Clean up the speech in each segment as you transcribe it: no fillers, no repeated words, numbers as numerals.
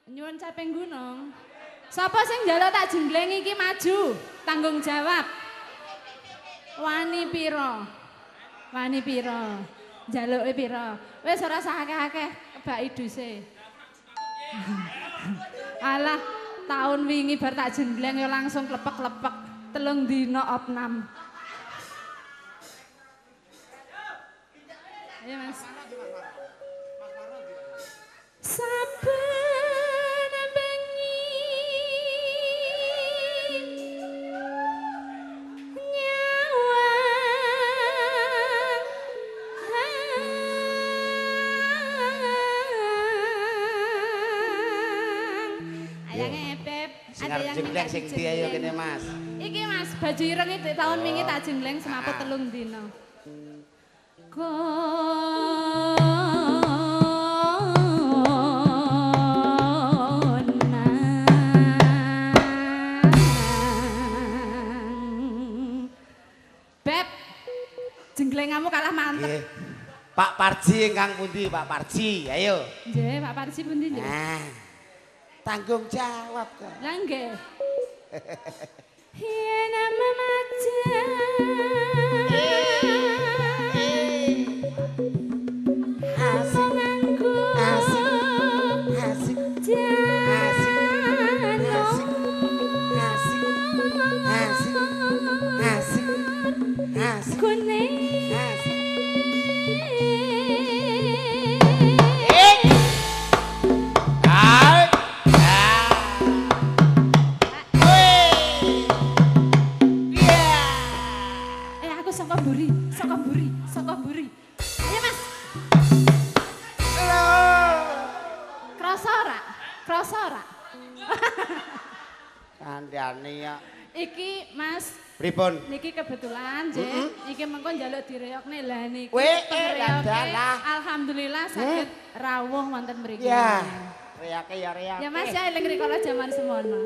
Nyuwun caping gunung. Sapa sing njaluk tak jenggleng iki maju, tanggung jawab. Wani pira? Wani pira? Njaluke pira? Wis ora usah akeh-akeh kebaki duse. Alah, tahun wingi bar tak jenggleng ya langsung klepek-klepek. 3 dina opnam. Ayo Mas. Saben bengi Sing arep jenggleng sing ndi ayo kene Mas. Iki Mas, baju ireng iki tahun wingi tak jenggleng semaput 3 dina. Beb, jengglengmu kalah mantep. Pak Parji ingkang pundi Pak Parji, ayo. Nggih, Pak Parji pundi nggih? Tanggung jawab kok. Lah nggih. Yen mamaja. Asik asik asik asik asik asik asik kuning. Saka mburi. Ayo Mas. Halo. Krasa ora? Kandhane ya. Iki Mas. Pripun? Niki kebetulan, Jek. Iki mengko njaluk direyokne lah niki. Alhamdulillah saged rawuh wonten mriki. Ya. Reyake ya reyake. Ya Mas ya eling rikala jaman semono.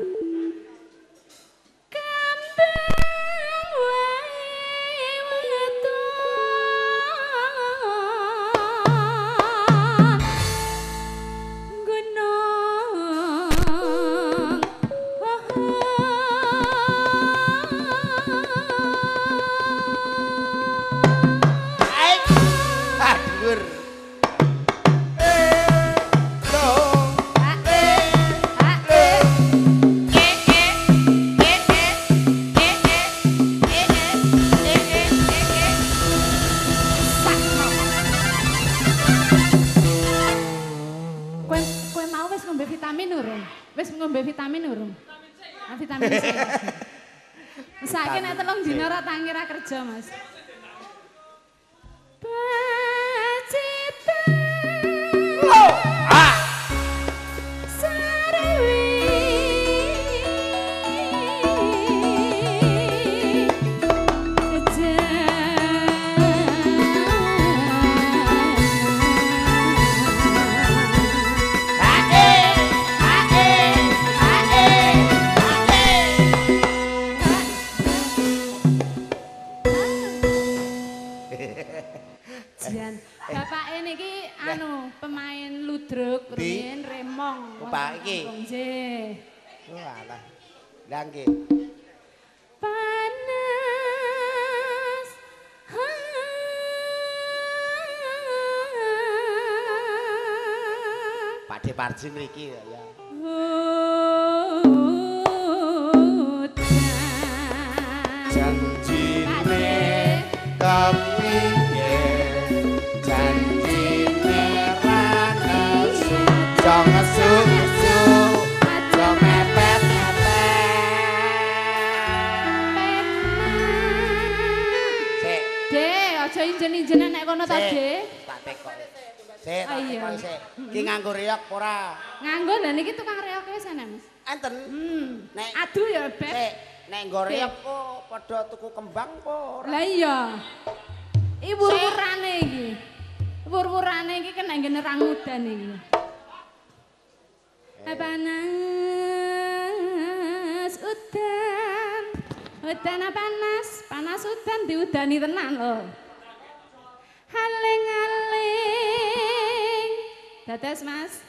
Vitamin urung? Vitamin C. Saiki nek 3 dina ora tangi ra kerja, Mas. Bapak niki pemain ludruk rumiyin Remong. Bapak iki. Nggih. Oh alah. Lah nggih. Panas. Pak De Parji mriki ya. Janjine kepiye janjine ra nesu jong nesu aja mepet-mepet sik Dek aja injen-injenan nek kono ta Dek tak tekok sik tak tekok sik iki nganggo reok ora nganggo lha niki tukang reoke wis ana Mas enten nek aduh ya Beb sik nek nggo reok kok padha tuku kembang apa ora lah iya iki wur-wurane iki wur-wurane iki kena ngene rangudan iki panas udan udan panas panas udan diudani tenan lho haling-haling dados Mas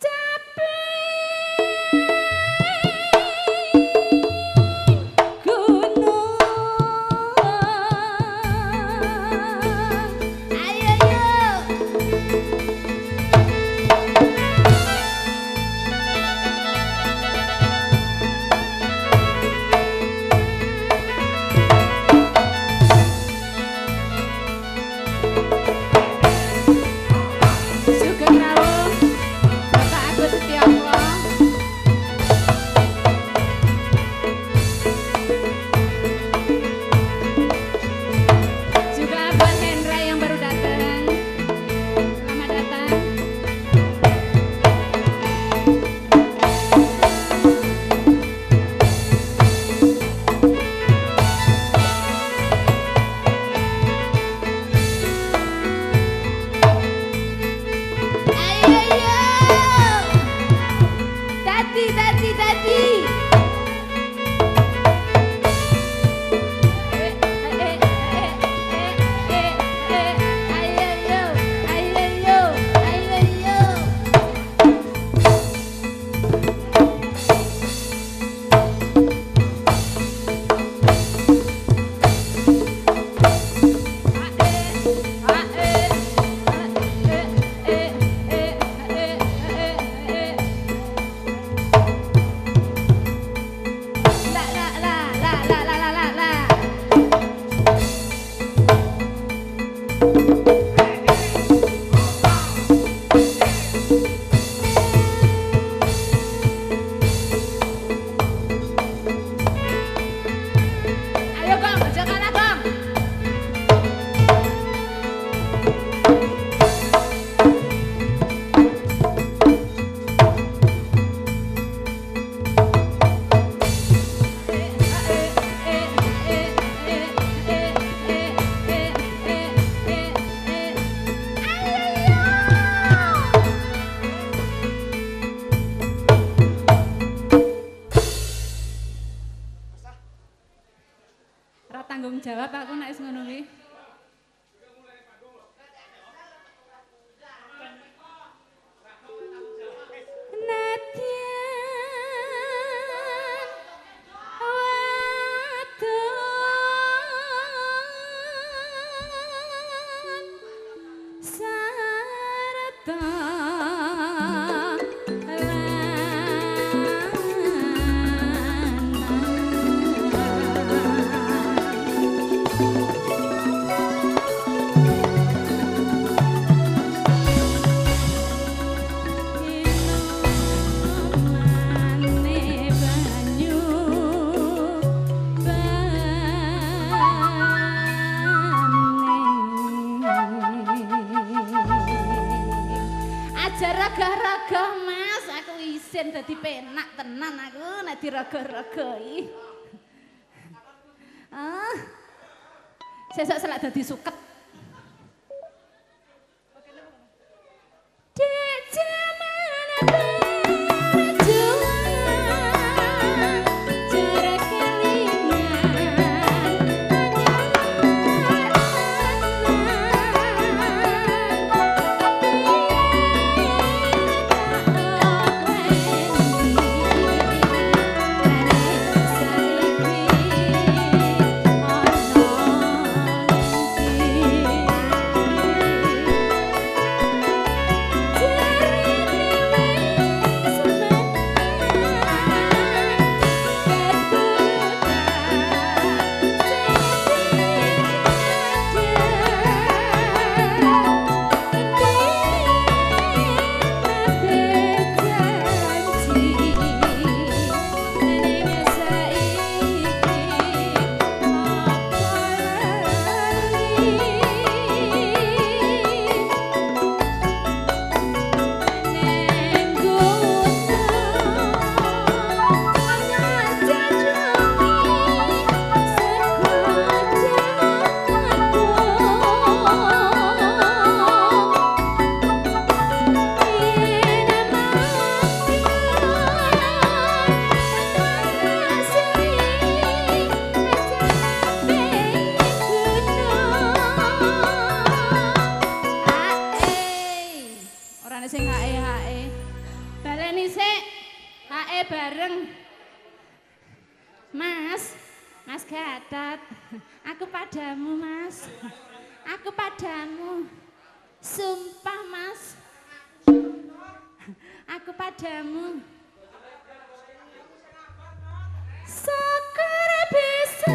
cap jawab aku nek wis ngono kuwi. Raga-raga Mas, aku isin dadi penak tenan aku nek diraga-ragai. Sesuk selak dadi suket. Bareng Mas Gatot, aku padamu Mas, aku padamu, sumpah Mas, aku padamu, syukur bisa.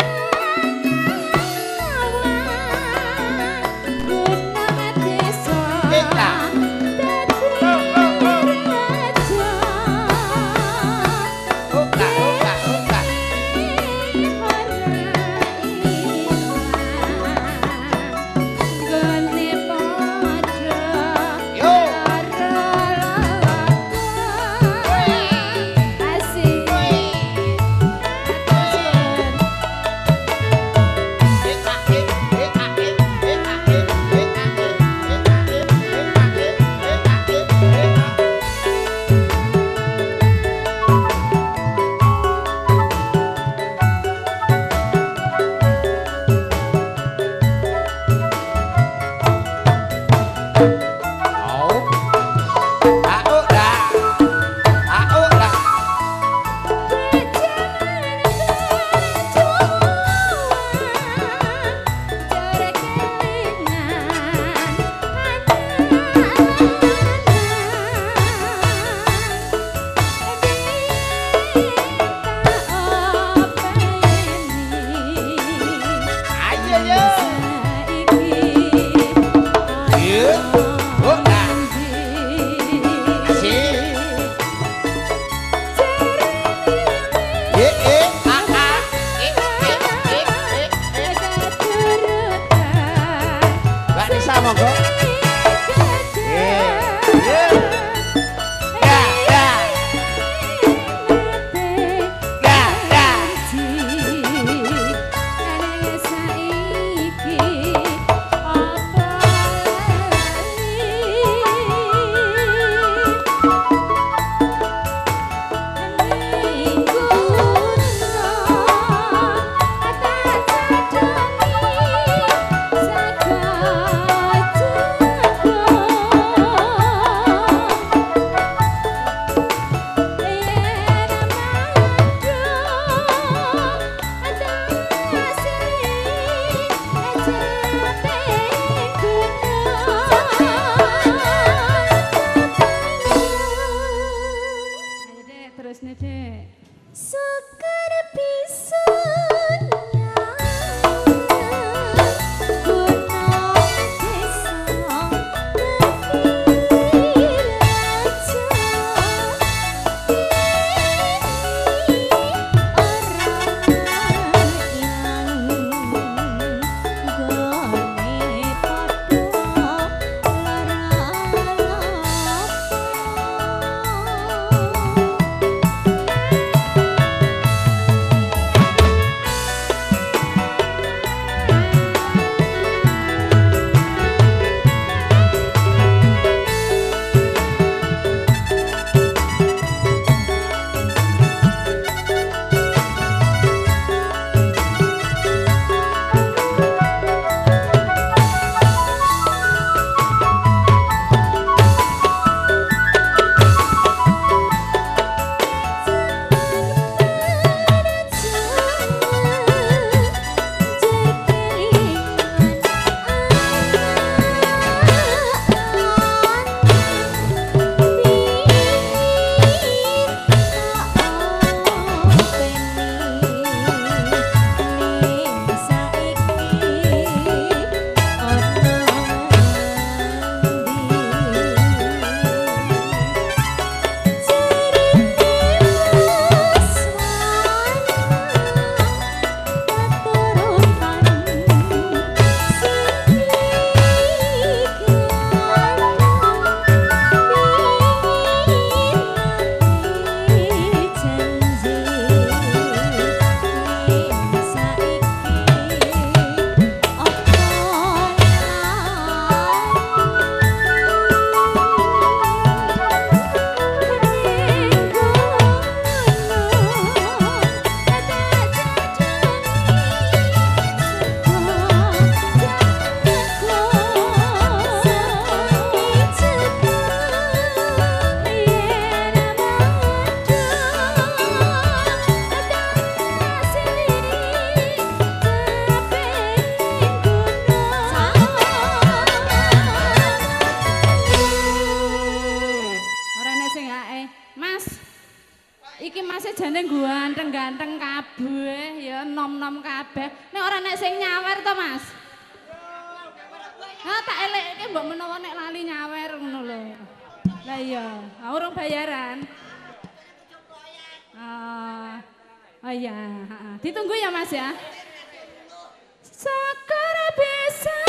Asik. terusne, Dek. Sekar pisan iki masih jane ganteng-ganteng kabeh ya nom-nom kabeh. Nek ora nek sing nyawer to, Mas? Ha tak elekke mbok menawa nek lali nyawer ngono lho. Lah iya, urung bayaran. Oh iya, ditunggu ya Mas ya. Sekar bisa